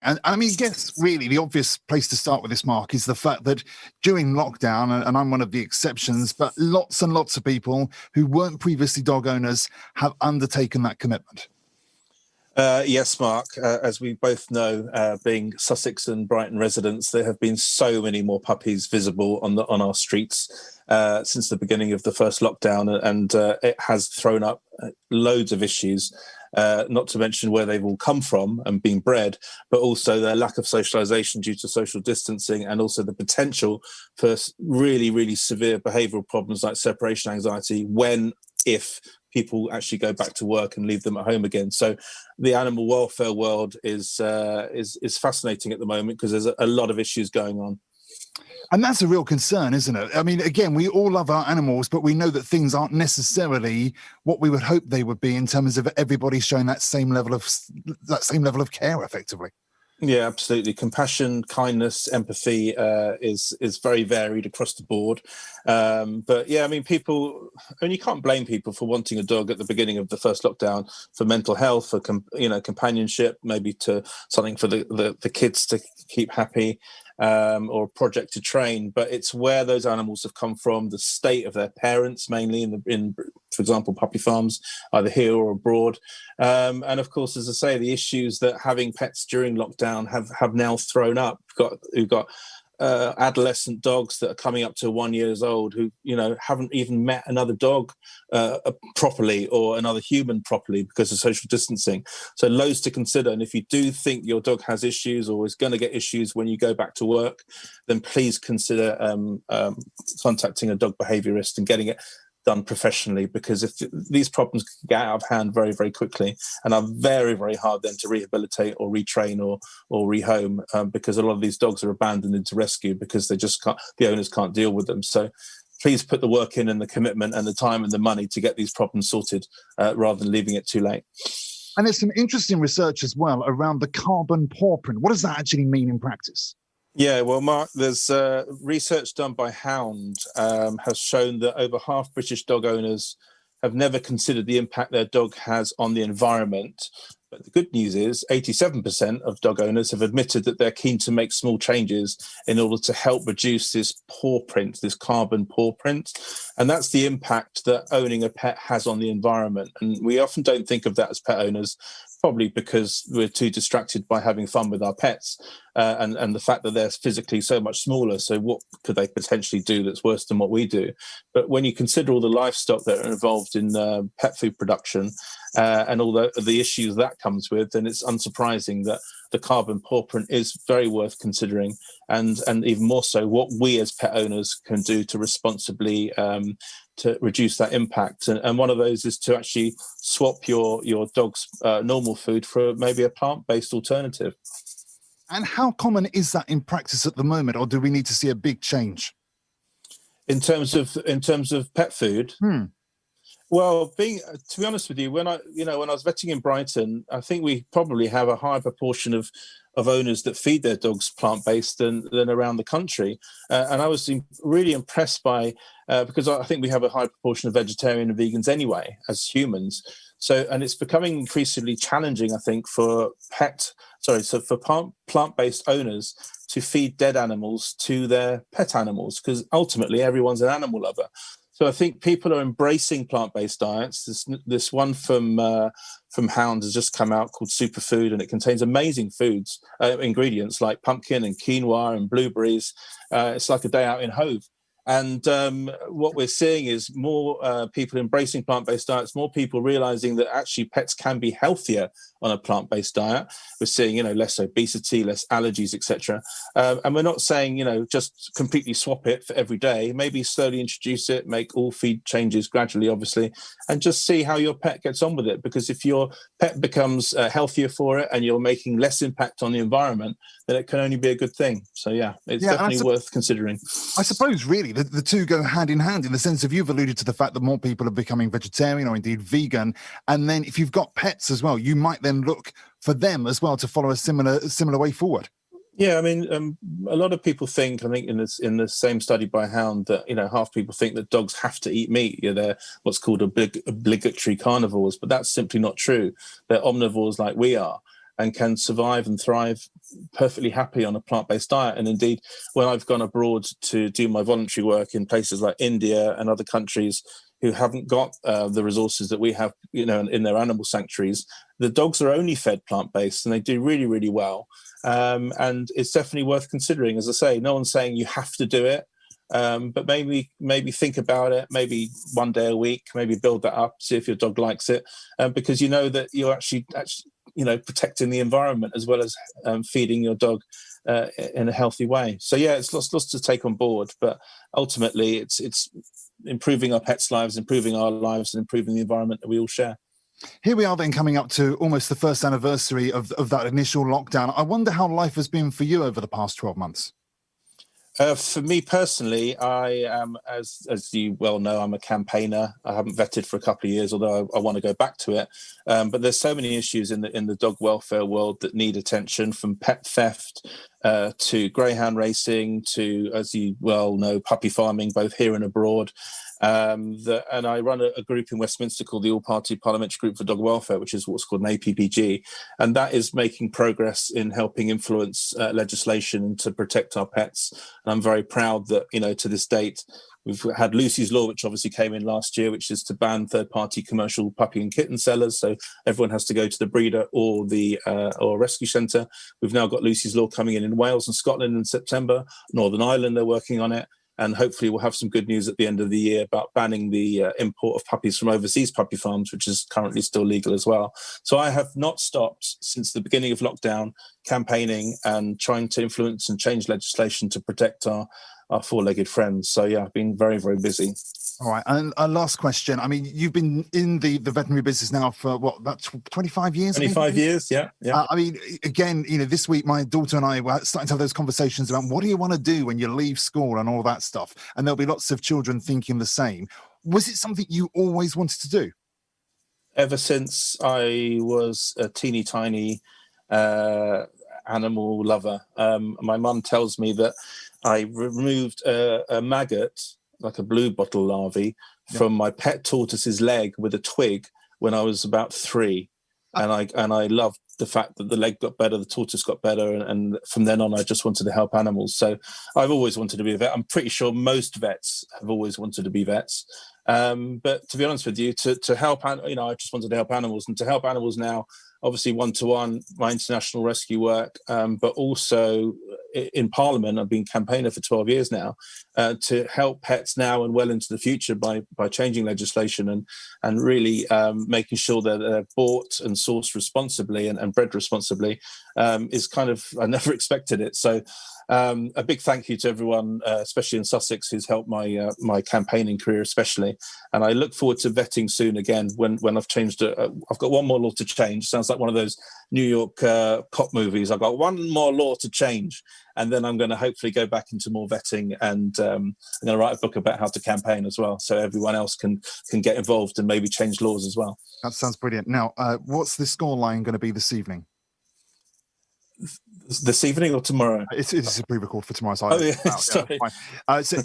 And I mean, I guess really the obvious place to start with this, Mark, is the fact that during lockdown, and I'm one of the exceptions, but lots and lots of people who weren't previously dog owners have undertaken that commitment. Yes, Mark. As we both know, being Sussex and Brighton residents, there have been so many more puppies visible on our streets since the beginning of the first lockdown, and it has thrown up loads of issues. Not to mention where they've all come from and been bred, but also their lack of socialisation due to social distancing, and also the potential for really, really severe behavioural problems like separation anxiety if people actually go back to work and leave them at home again. So the animal welfare world is fascinating at the moment because there's a lot of issues going on. And that's a real concern, isn't it? I mean, again, we all love our animals, but we know that things aren't necessarily what we would hope they would be in terms of everybody showing that same level of care, effectively. Yeah, absolutely. Compassion, kindness, empathy is very varied across the board. But yeah, I mean, you can't blame people for wanting a dog at the beginning of the first lockdown for mental health, for companionship, maybe to something for the kids to keep happy. Or a project to train, but it's where those animals have come from, the state of their parents, mainly in for example, puppy farms, either here or abroad. And of course, as I say, the issues that having pets during lockdown have now thrown up. We've got adolescent dogs that are coming up to 1 year old who haven't even met another dog properly or another human properly because of social distancing. So loads to consider. And if you do think your dog has issues or is going to get issues when you go back to work, then please consider contacting a dog behaviourist and getting it done professionally, because if these problems can get out of hand very, very quickly and are very, very hard then to rehabilitate or retrain or rehome, because a lot of these dogs are abandoned into rescue because the owners can't deal with them. So please put the work in and the commitment and the time and the money to get these problems sorted rather than leaving it too late. And there's some interesting research as well around the carbon paw print. What does that actually mean in practice? Yeah, well, Mark, there's research done by HOWND has shown that over half British dog owners have never considered the impact their dog has on the environment. But the good news is 87% of dog owners have admitted that they're keen to make small changes in order to help reduce this paw print, this carbon paw print. And that's the impact that owning a pet has on the environment. And we often don't think of that as pet owners, probably because we're too distracted by having fun with our pets and the fact that they're physically so much smaller. So what could they potentially do that's worse than what we do? But when you consider all the livestock that are involved in pet food production and all the issues that comes with, then it's unsurprising that the carbon paw print is very worth considering, and even more so what we as pet owners can do to responsibly to reduce that impact. And one of those is to actually swap your dog's normal food for maybe a plant-based alternative. And how common is that in practice at the moment, or do we need to see a big change? In terms of pet food? Well, to be honest with you, when I was vetting in Brighton, I think we probably have a higher proportion of owners that feed their dogs plant-based than around the country. And I was really impressed by, because I think we have a high proportion of vegetarian and vegans anyway, as humans. So, and it's becoming increasingly challenging, I think, for plant-based owners to feed dead animals to their pet animals, because ultimately everyone's an animal lover. So I think people are embracing plant-based diets. This one from HOWND has just come out called Superfood, and it contains amazing ingredients like pumpkin and quinoa and blueberries. It's like a day out in Hove. And what we're seeing is more people embracing plant-based diets, more people realizing that actually pets can be healthier on a plant-based diet. We're seeing, less obesity, less allergies, etc. And we're not saying, just completely swap it for every day. Maybe slowly introduce it, make all feed changes gradually, obviously, and just see how your pet gets on with it. Because if your pet becomes healthier for it and you're making less impact on the environment, then it can only be a good thing. So yeah, it's definitely worth considering. I suppose really the two go hand in hand, in the sense of, you've alluded to the fact that more people are becoming vegetarian or indeed vegan. And then if you've got pets as well, you might then look for them as well to follow a similar way forward. Yeah, I mean, a lot of people think, I think in the same study by HOWND, that half people think that dogs have to eat meat. They're what's called obligatory carnivores, but that's simply not true. They're omnivores like we are. and can survive and thrive perfectly happy on a plant-based diet. And indeed, when I've gone abroad to do my voluntary work in places like India and other countries who haven't got the resources that we have, in their animal sanctuaries, the dogs are only fed plant-based, and they do really, really well. And it's definitely worth considering. As I say, no one's saying you have to do it, but maybe think about it. Maybe one day a week, maybe build that up, see if your dog likes it, because you know that you're actually protecting the environment as well as feeding your dog in a healthy way. So yeah, it's lots to take on board, but ultimately it's improving our pets' lives, improving our lives, and improving the environment that we all share. Here we are then, coming up to almost the first anniversary of that initial lockdown. I wonder how life has been for you over the past 12 months. For me personally, I am, as you well know, I'm a campaigner. I haven't vetted for a couple of years, although I want to go back to it. But there's so many issues in the dog welfare world that need attention, from pet theft to greyhound racing to, as you well know, puppy farming, both here and abroad. And I run a group in Westminster called the All-Party Parliamentary Group for Dog Welfare, which is what's called an APPG, and that is making progress in helping influence legislation to protect our pets. And I'm very proud that, to this date, we've had Lucy's Law, which obviously came in last year, which is to ban third-party commercial puppy and kitten sellers. So everyone has to go to the breeder or or rescue centre. We've now got Lucy's Law coming in Wales and Scotland in September. Northern Ireland, they're working on it. And hopefully we'll have some good news at the end of the year about banning the import of puppies from overseas puppy farms, which is currently still legal as well. So I have not stopped since the beginning of lockdown campaigning and trying to influence and change legislation to protect our four-legged friends. So yeah, I've been very, very busy. All right. And a last question. I mean, you've been in the veterinary business now for about 25 years? 25 years, yeah. I mean, again, this week, my daughter and I were starting to have those conversations about what do you want to do when you leave school and all that stuff. And there'll be lots of children thinking the same. Was it something you always wanted to do? Ever since I was a teeny tiny animal lover. My mum tells me that I removed a maggot, like a blue bottle larvae, from my pet tortoise's leg with a twig when I was about 3. And I loved the fact that the leg got better, the tortoise got better, and from then on I just wanted to help animals. So I've always wanted to be a vet. I'm pretty sure most vets have always wanted to be vets. But to be honest with you, to help, I just wanted to help animals, and to help animals now, obviously one-to-one, my international rescue work, but also in Parliament, I've been campaigner for 12 years now, to help pets now and well into the future by changing legislation and really making sure that they're bought and sourced responsibly and bred responsibly, is kind of, I never expected it. So a big thank you to everyone, especially in Sussex, who's helped my campaigning career especially. And I look forward to vetting soon again when I've changed. I've got one more law to change. Sounds like one of those New York cop movies. I've got one more law to change, and then I'm going to hopefully go back into more vetting, and I'm going to write a book about how to campaign as well, so everyone else can get involved and maybe change laws as well. That sounds brilliant. Now, what's the scoreline going to be this evening? This evening or tomorrow? It's a pre-record for tomorrow. So Sorry.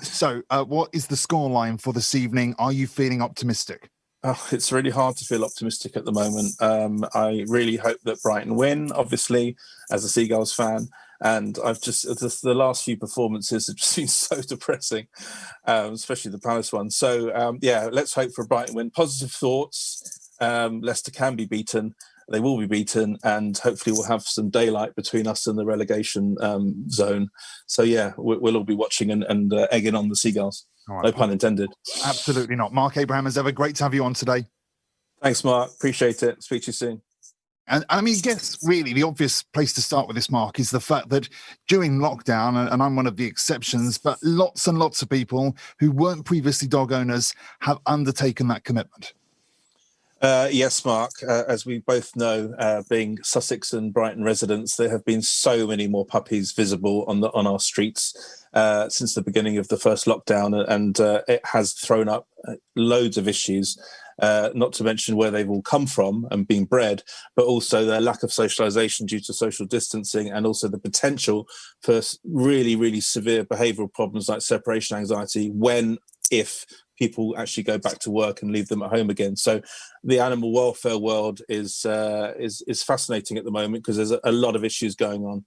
So what is the scoreline for this evening? Are you feeling optimistic? Oh, it's really hard to feel optimistic at the moment. I really hope that Brighton win, obviously, as a Seagulls fan. And I've just the last few performances have just been so depressing, especially the Palace one. So, let's hope for a Brighton win. Positive thoughts. Leicester can be beaten. They will be beaten, and hopefully we'll have some daylight between us and the relegation zone. So, yeah, we'll all be watching and egging on the Seagulls. Right, no pun intended. Absolutely not. Marc Abraham, as ever, great to have you on today. Thanks, Mark. Appreciate it. Speak to you soon. And I mean, I guess really the obvious place to start with this, Mark, is the fact that during lockdown, and I'm one of the exceptions, but lots and lots of people who weren't previously dog owners have undertaken that commitment. Yes, Mark. As we both know, being Sussex and Brighton residents, there have been so many more puppies visible on our streets since the beginning of the first lockdown, and it has thrown up loads of issues. Not to mention where they've all come from and been bred, but also their lack of socialisation due to social distancing, and also the potential for really, really severe behavioural problems like separation anxiety if people actually go back to work and leave them at home again. So the animal welfare world is fascinating at the moment because there's a lot of issues going on.